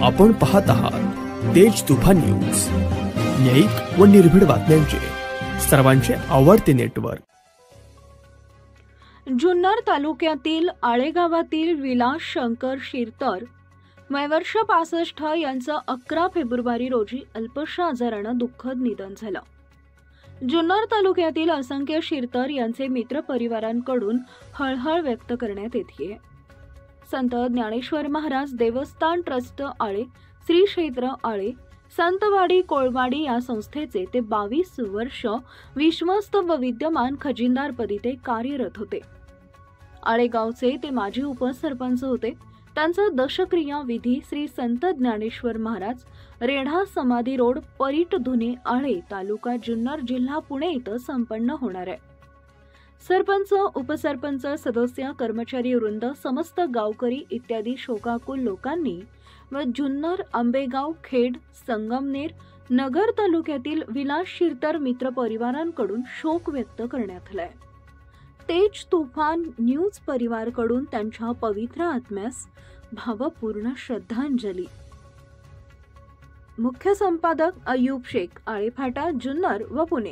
आपण पाहत आहात तेज तुफान न्यूज, न्यायिक व निर्भीड बातम्यांचे सर्वांचे आवडते नेटवर्क। जुन्नर तालुक्यातील आळे गावातील विलास शंकर शिरतर वय वर्ष 65 यांचं 11 फेब्रुवारी रोजी अल्पशा आजारानं दुःखद निधन झालं। जुन्नर तालुक्यातील असंख्य शिरतर यांचे मित्र परिवारांकडून हळहळ व्यक्त करण्यात येते। संत ज्ञानेश्वर महाराज देवस्थान ट्रस्ट आळे, श्री क्षेत्र आळे, संतवाडी कोळवाडी या संस्थेचे ते 22 वर्ष विश्वस्त व विद्यमान खजिनदारपदी ते कार्यरत होते। आळेगावचे ते माजी उपसरपंच होते। त्यांचा दशक्रिया विधी श्री संत ज्ञानेश्वर महाराज, रेढा समाधी रोड, परीट धुने आळे, तालुका जुन्नर, जिल्हा पुणे इथं संपन्न होणार आहे। सरपंच, उपसरपंच, सदस्य, कर्मचारी वृंद, समस्त गावकरी इत्यादी शोकाकुल लोकांनी व जुन्नर, आंबेगाव, खेड, संगमनेर, नगर तालुक्यातील विलास शिरतर मित्र परिवारांकडून शोक व्यक्त करण्यात आलाय। तेज तुफान न्यूज परिवारकडून त्यांच्या पवित्र आत्म्यास भावपूर्ण श्रद्धांजली। मुख्य संपादक अय्यूब शेख, आळेफाटा, जुन्नर व पुणे।